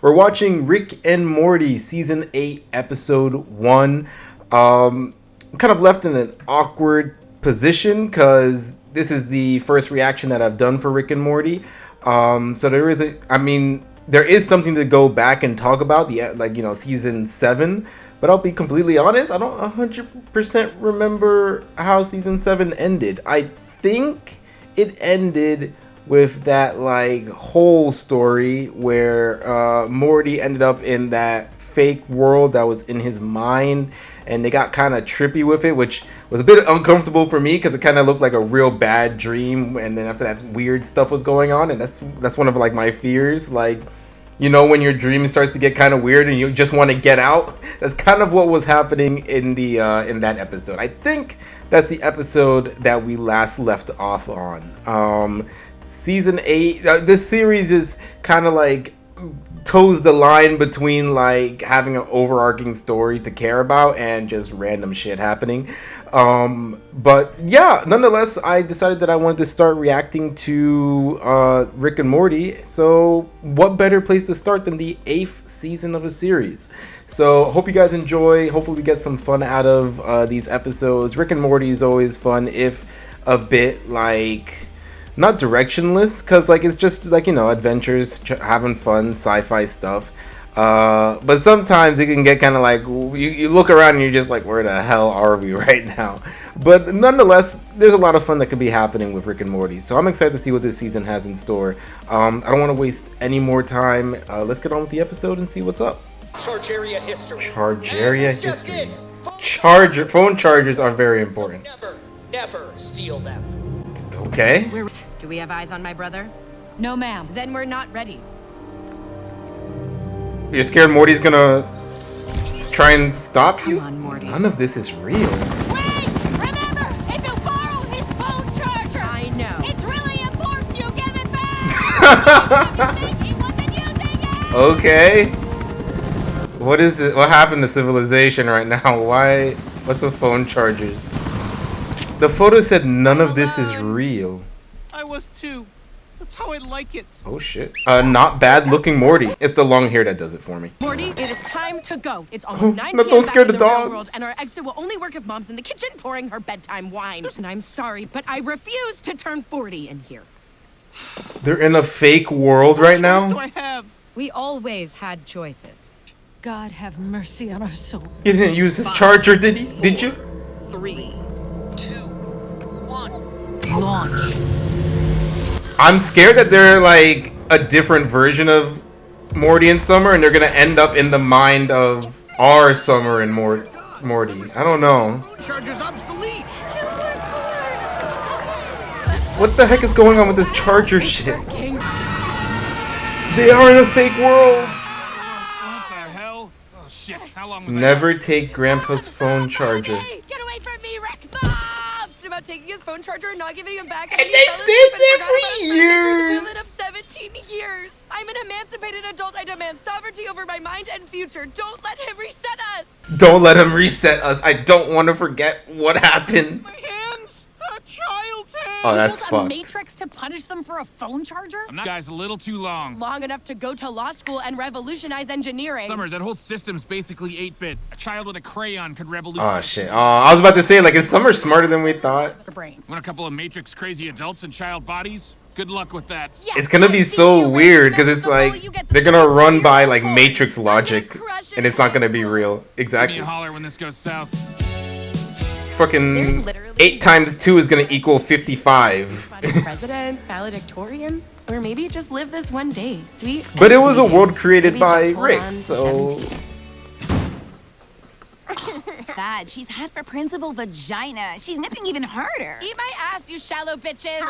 We're watching Rick and Morty Season 8, Episode 1. I'm kind of left in an awkward position because this is the first reaction that I've done for Rick and Morty. So there is something to go back and talk about, Season 7. But I'll be completely honest, I don't 100% remember how Season 7 ended. I think it ended with that whole story where Morty ended up in that fake world that was in his mind, and they got kind of trippy with it, which was a bit uncomfortable for me because it kind of looked like a real bad dream, and then after that weird stuff was going on, and that's one of my fears, when your dream starts to get kind of weird and you just want to get out. That's kind of what was happening in that episode. I think that's the episode that we last left off on. Season 8, this series is kind of toes the line between having an overarching story to care about and just random shit happening. But yeah, nonetheless, I decided that I wanted to start reacting to Rick and Morty. So what better place to start than the 8th season of a series? So hope you guys enjoy. Hopefully we get some fun out of these episodes. Rick and Morty is always fun, if a bit not directionless, because it's just adventures, having fun, sci-fi stuff. But sometimes it can get kind of you look around and you're just where the hell are we right now? But nonetheless, there's a lot of fun that could be happening with Rick and Morty. So I'm excited to see what this season has in store. I don't want to waste any more time. Let's get on with the episode and see what's up. Charge area history. Charge area history. Phone chargers are very important. Never steal them. Okay. Do we have eyes on my brother? No, ma'am. Then we're not ready. You're scared Morty's gonna try and stop you? Come on, Morty. None of this is real. Wait! Remember, if you borrow his phone charger, I know. it's really important you give it back. He wasn't using it. Okay. What is it? What happened to civilization right now? What's with phone chargers? The photo said none of this is real. I was too. That's how I like it. Oh shit. Not bad looking Morty. It's the long hair that does it for me. Morty, it is time to go. It's almost 9 No, p.m. don't scare back in the real dogs. world, and our exit will only work if Mom's in the kitchen pouring her bedtime wine. And I'm sorry, but I refuse to turn 40 in here. They're in a fake world right What choice do now? I have? We always had choices. God have mercy on our souls. He didn't use his charger, did he? Did you? 3, 2, 1. Launch. I'm scared that they're a different version of Morty and Summer, and they're gonna end up in the mind of our Summer and Morty. I don't know. Charger's obsolete. What the heck is going on with this charger shit? They are in a fake world. What the hell? Oh shit! How long was Never take Grandpa's phone charger. Hey, get away from me, Rick! Mom! About taking his phone charger and not giving him back. And they stayed there for years. Of 17 years. I'm an emancipated adult. I demand sovereignty over my mind and future. Don't let him reset us. Don't let him reset us. I don't want to forget what happened. My hands? A child's hands. Oh, that's Built a fucked. matrix to punish them for a phone charger? I'm not, guys, a little too long. Long enough to go to law school and revolutionize engineering. Summer, that whole system's basically 8-bit. A child with a crayon could Oh revolutionize. shit. I was about to say, is Summer smarter than we thought? The brains. Want a couple of Matrix crazy adults in child bodies? Good luck with that. Yes, It's gonna be I so see you, weird Rick. because it's That's the role you get the they're gonna third run year by old boy. Matrix I'm gonna logic, crush it and it's not in gonna high be school. real. Give me Exactly. a holler when this goes south. There's Fucking literally 8 times 2 is gonna equal 55. Funny president, valedictorian, or maybe just live this one day, sweet. But and it was a fleeting. world created Maybe by just hold Rick, on to so 17. Bad. She's hot for principal vagina. She's nipping even harder. Eat my ass, you shallow bitches.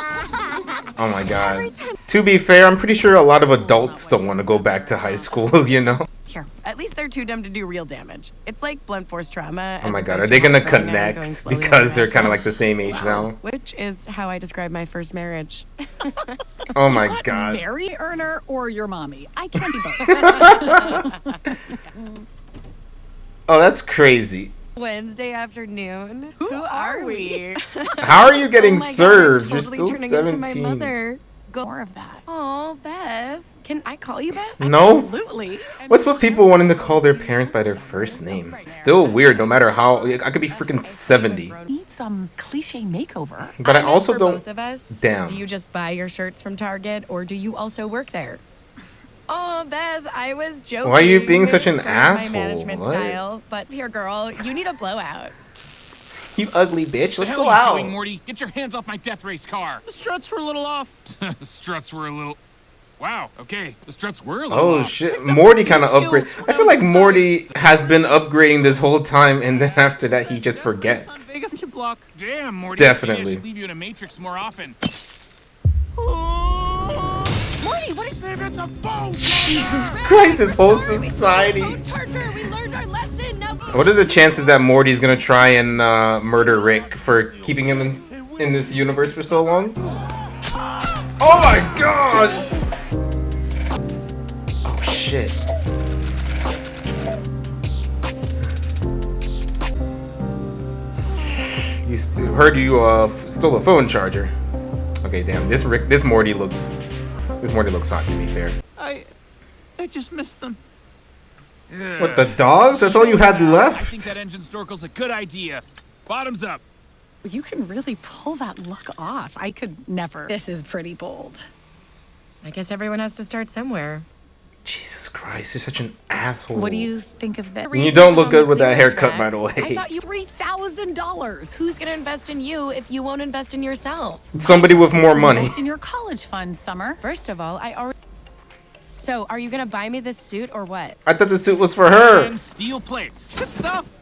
oh my god. To be fair, I'm pretty sure a lot of adults don't want to go back to high school, you know? Sure. At least they're too dumb to do real damage. It's like blunt force trauma. Oh as my god, opposed are they to gonna not growing up and going connect slowly because like they're an kind of asshole. the same age now? Which is how I describe my first marriage. Oh my What, god. Mary Earner or your mommy? I can't be both. Oh, that's crazy. Wednesday afternoon. Who are we? How are you getting Oh my God, served? I'm You're totally still turning into my 17. mother. go more of that. Oh, Beth. Can I call you Beth? No? Absolutely. What's with people wanting to call their parents by their first name? Still weird, no matter how. I could be freaking 70. Need some cliche makeover. But I meant also for don't. Both of us. Damn. Do you just buy your shirts from Target, or do you also work there? Oh, Beth, I was joking. Why are you being such an It's asshole? My management What? style, but here, girl, you need a blowout. You ugly bitch. What Let's the go hell are you out. doing, Morty? Get your hands off my death race car. The struts were a little off. The struts were a little... Wow, okay. The struts were a little Oh off. shit, Morty kind of skills upgrades. when I I feel was like inside. Morty has been upgrading this whole time, and then after that he just forgets. Block. Damn, Morty. Definitely. Maybe I should leave you in a Matrix more often. Morty, what is Jesus Christ, this whole society. Phone charger, we learned our lesson. Now What are the chances that Morty's gonna try and murder Rick for keeping him in this universe for so long? Oh my god! Oh shit. Heard you stole a phone charger. Okay, damn. This Morty looks hot, to be fair. I just missed them. What, the dogs? That's all you had I think left? that engine snorkel's a good idea. Bottoms up. You can really pull that look off. I could never. this is pretty bold. I guess everyone has to start somewhere. Jesus Christ, you're such an asshole. What do you think of that? You don't look good with that haircut, by the I way. thought you. $3,000. Who's gonna invest in you if you won't invest in yourself? Somebody with more money. Invest in your college fund, Summer. First of all, I already. So, are you gonna buy me this suit or what? I thought the suit was for her. And steel plates. Good stuff.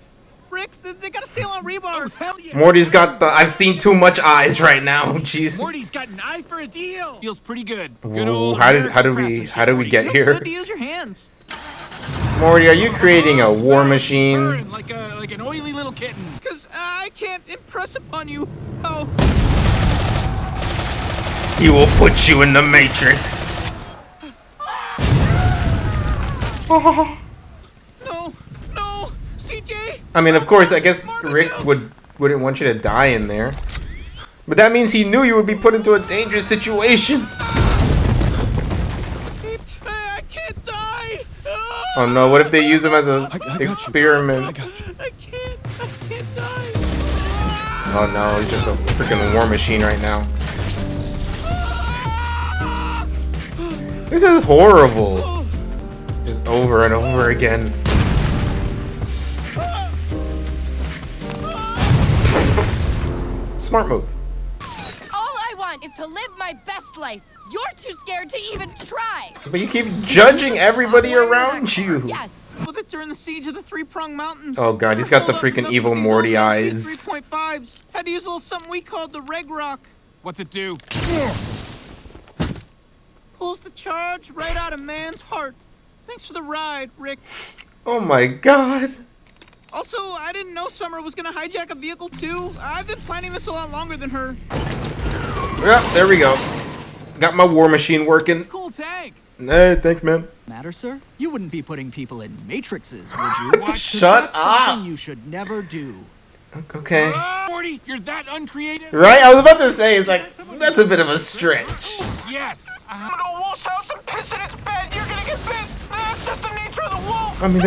Rick, they got a sale on rebar. Hell yeah. Morty's got the I've seen too much eyes right now. Jeez. Morty's got an eye for a deal. Feels pretty good. Good Ooh, old how did American we craftsmanship, get Feels here? good to use your hands. Morty, are you creating a war machine? Burn like an oily little kitten. Because I can't impress upon you how... He will put you in the Matrix. No, CJ! I mean, of course, I guess Rick wouldn't want you to die in there. But that means he knew you would be put into a dangerous situation. I can't die! Oh no, what if they use him as a experiment? I can't die! Oh no, he's just a freaking war machine right now. This is horrible. Just over and over again. Smart move. All I want is to live my best life. You're too scared to even try. But you keep judging everybody around you. Yes. With it during the siege of the Three-Pronged Mountains. Oh god, he's got the Hold up, freaking nothing evil with these Morty old eyes. 3.5s. Had to use a little something we called the Reg Rock. What's it do? Pulls the charge right out of man's heart. Thanks for the ride, Rick. Oh my god. Also, I didn't know Summer was gonna hijack a vehicle too. I've been planning this a lot longer than her. Yeah, there we go. Got my war machine working. Cool tag. Hey, thanks, man. Matter, sir? You wouldn't be putting people in matrices, would you? 'Cause Shut that's up. something you should never do. Okay. Morty, you're that uncreative? Right? I was about to say, it's like, that's a bit of a stretch. Yes. I'm gonna go to a wolf's house and piss in its bed. You're gonna get bit. That's just the nature of the wolf. I mean,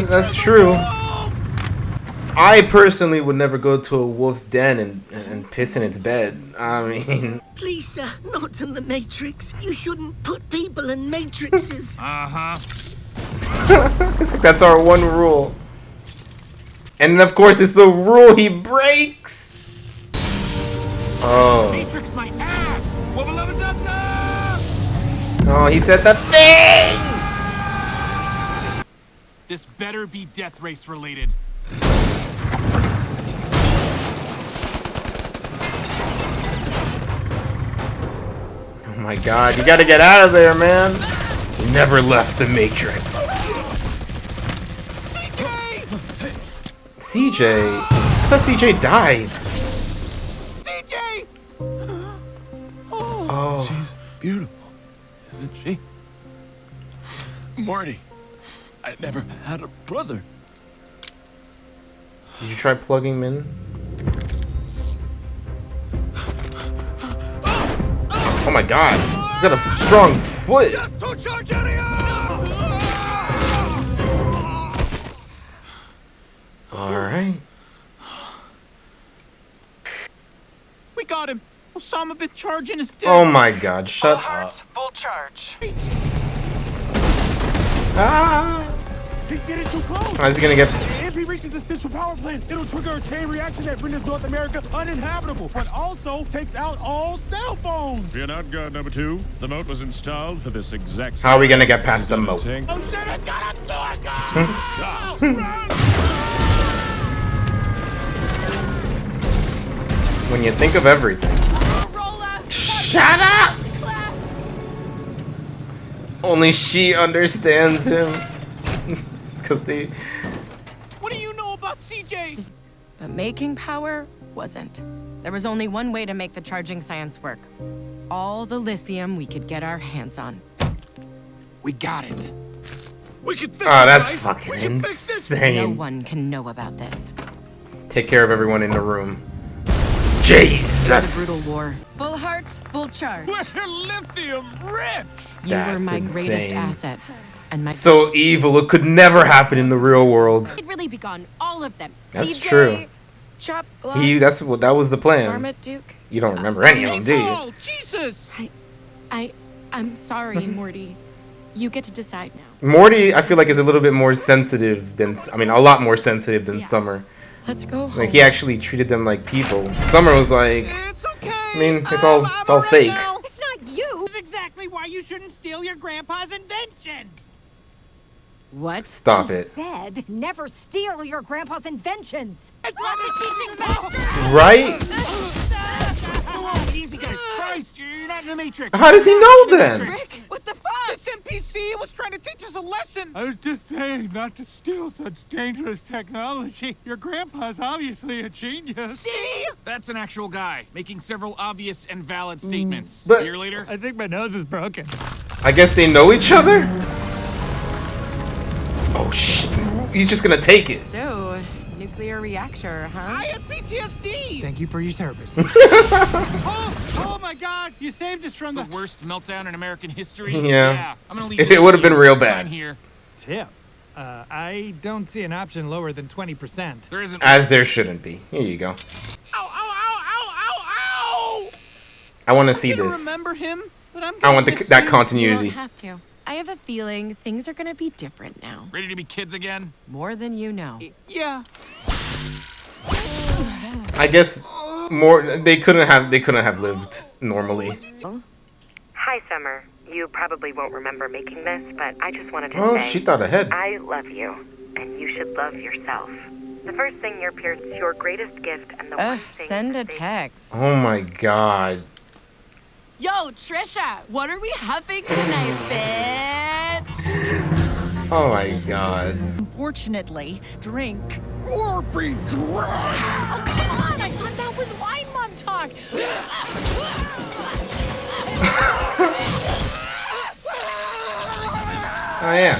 that's true. I personally would never go to a wolf's den and piss in its bed. I mean... Please, sir, not in the Matrix. You shouldn't put people in matrices. Uh-huh. It's like that's our one rule. And of course, it's the rule he breaks. Oh. Matrix my ass. Wubba-lubba-dub-dub. Oh, he said the thing! This better be death race related. Oh my god, you gotta get out of there, man. You never left the Matrix. CJ? I thought CJ died. CJ! Oh. She's beautiful, isn't she? Morty, I never had a brother. Did you try plugging him in? Oh my god. He's got a strong foot. Don't charge area! Alright. We got him. Osama bin charging his dick. Oh my god, shut up. Full charge. Ah! He's getting too close. How's he gonna get... If he reaches the central power plant, it'll trigger a chain reaction that renders North America uninhabitable, but also takes out all cell phones. Fear not, guard number 2. The moat was installed for this exact. How are we gonna get past the moat? Oh shit, it's got us doing When you think of everything. Shut up! Only she understands him. Because they... What do you know about CJ? But making power wasn't. There was only one way to make the charging science work. All the lithium we could get our hands on. We got it. We can fix Oh, that's right? fucking We can fix this. No insane. one can know about this. Take care of everyone in the room. It's a Jesus! brutal war. Full heart, full charge. We're lithium rich. You were That's my greatest insane. asset. And my So evil, it could never happen in the real world. I'd really be gone, all of them. That's CJ, true. Chop, That was the plan. Marmot Duke. You don't remember any of them, do you? Oh, Jesus! I'm sorry, Morty. You get to decide now. Morty, I feel like, is a little bit more sensitive than... I mean, a lot more sensitive than Summer. Let's go home. Like, he actually treated them like people. Summer was like... It's okay. I mean, it's all alright fake. now. It's not you. That's exactly why you shouldn't steal your grandpa's inventions. What? Stop it. Said, never steal your grandpa's inventions. Right? Oh, easy guys. Christ, you're not in the Matrix. How does he know then? Rick, what the fuck? This NPC was trying to teach us a lesson. I was just saying not to steal such dangerous technology. Your grandpa's obviously a genius. See? That's an actual guy, making several obvious and valid statements. But- Year later? I think my nose is broken. I guess they know each other? Oh, shit. He's just gonna take it. So, nuclear reactor, huh? I had PTSD. Thank you for your service. oh my God! You saved us from The worst meltdown in American history? Yeah. I'm gonna leave It this would've to been you. real Sign bad. Here. tip. I don't see an option lower than 20%. There isn't. As there shouldn't be. Here you go. Ow, ow, ow, ow, ow, ow! I want to see I'm gonna this. remember him, but I'm I gonna want miss that you. You continuity. don't have to. I have a feeling things are gonna be different now. Ready to be kids again? More than you know. Yeah. I guess more. They couldn't have lived normally. Hi, Summer. You probably won't remember making this, but I just wanted to Oh, say she thought ahead. I love you, and you should love yourself. The first thing your parents, your greatest gift, and the one thing Send a that they- text. Oh my god. Yo, Trisha, what are we huffing tonight, bitch? Oh my god. Unfortunately, drink. Or be drunk. Oh, come on! I thought that was wine mom talk. Oh yeah.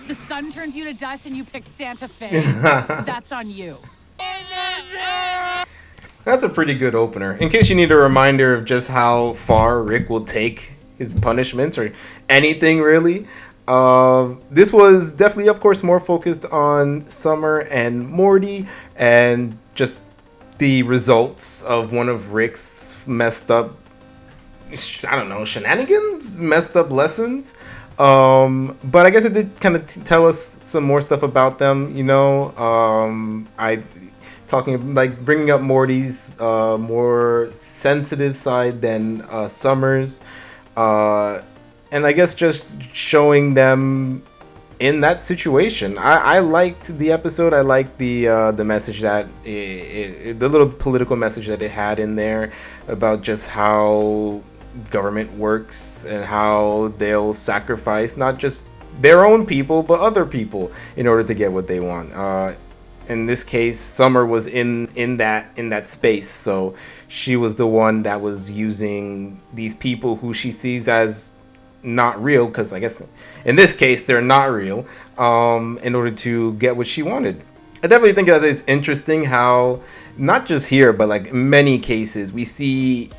The sun turns you to dust and you picked Santa Fe. That's on you. That's a pretty good opener. In case you need a reminder of just how far Rick will take his punishments or anything really. This was definitely, of course, more focused on Summer and Morty and just the results of one of Rick's messed up, I don't know, shenanigans, messed up lessons. But I guess it did kind of tell us some more stuff about them, you know. Bringing up Morty's more sensitive side than Summer's, and I guess just showing them in that situation. I liked the episode. I liked the message that the little political message that it had in there about just how government works and how they'll sacrifice not just their own people but other people in order to get what they want. In this case, Summer was in that space, so she was the one that was using these people who she sees as not real, because I guess in this case they're not real, in order to get what she wanted. I definitely think that it's interesting how not just here but like in many cases we see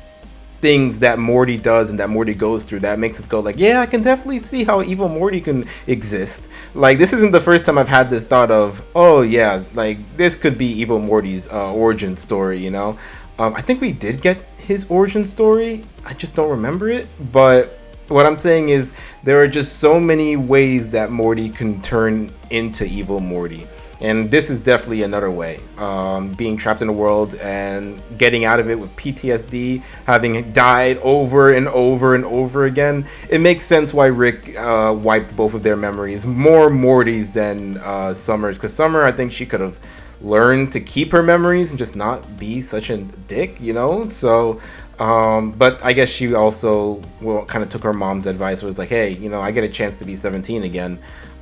things that Morty does and that Morty goes through that makes us go like, yeah, I can definitely see how evil Morty can exist. Like, this isn't the first time I've had this thought of, oh yeah, like this could be evil Morty's origin story, you know. I think we did get his origin story, I just don't remember it. But what I'm saying is there are just so many ways that Morty can turn into evil Morty. And this is definitely another way. Being trapped in a world and getting out of it with PTSD, having died over and over and over again. It makes sense why Rick wiped both of their memories. More Morty's than Summer's. Because Summer, I think she could have learned to keep her memories and just not be such a dick, you know? So, but I guess she also kind of took her mom's advice. Was like, hey, you know, I get a chance to be 17 again.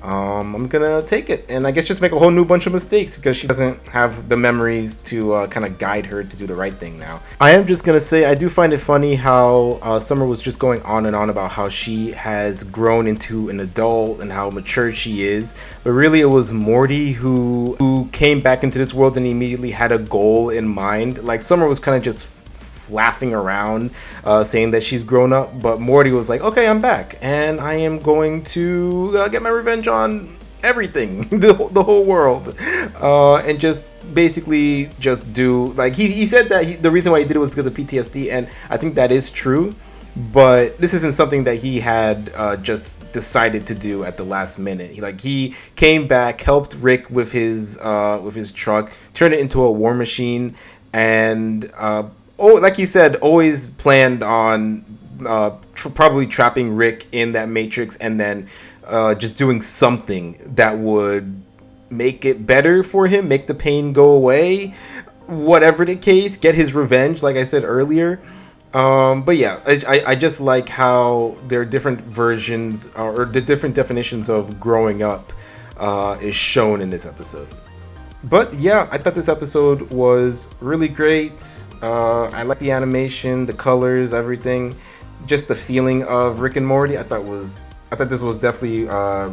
I'm gonna take it, and I guess just make a whole new bunch of mistakes because she doesn't have the memories to kind of guide her to do the right thing now. I am just gonna say I do find it funny how Summer was just going on and on about how she has grown into an adult and how mature she is, but really it was Morty who came back into this world and immediately had a goal in mind. Like, Summer was kind of just laughing around, saying that she's grown up, but Morty was like, okay, I'm back and I am going to get my revenge on everything, the whole world, and just basically just do, like, he said that the reason why he did it was because of PTSD, and I think that is true, but this isn't something that he had just decided to do at the last minute. He came back, helped Rick with his truck, turned it into a war machine, and like you said, always planned on probably trapping Rick in that matrix and then just doing something that would make it better for him, make the pain go away, whatever the case, get his revenge, like I said earlier. But yeah, I just like how there are different versions or the different definitions of growing up is shown in this episode. But yeah, I thought this episode was really great. I like the animation, the colors, everything. Just the feeling of Rick and Morty. I thought this was definitely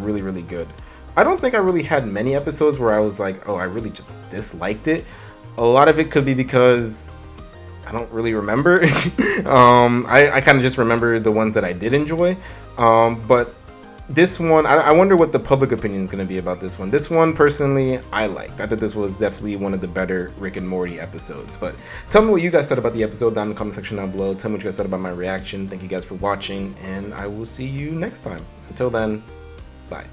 really, really good. I don't think I really had many episodes where I was like, oh, I really just disliked it. A lot of it could be because I don't really remember. I kind of just remember the ones that I did enjoy. But this one, I wonder what the public opinion is going to be about this one. This one, personally, I liked. I thought this was definitely one of the better Rick and Morty episodes. But tell me what you guys thought about the episode down in the comment section down below. Tell me what you guys thought about my reaction. Thank you guys for watching, and I will see you next time. Until then, bye.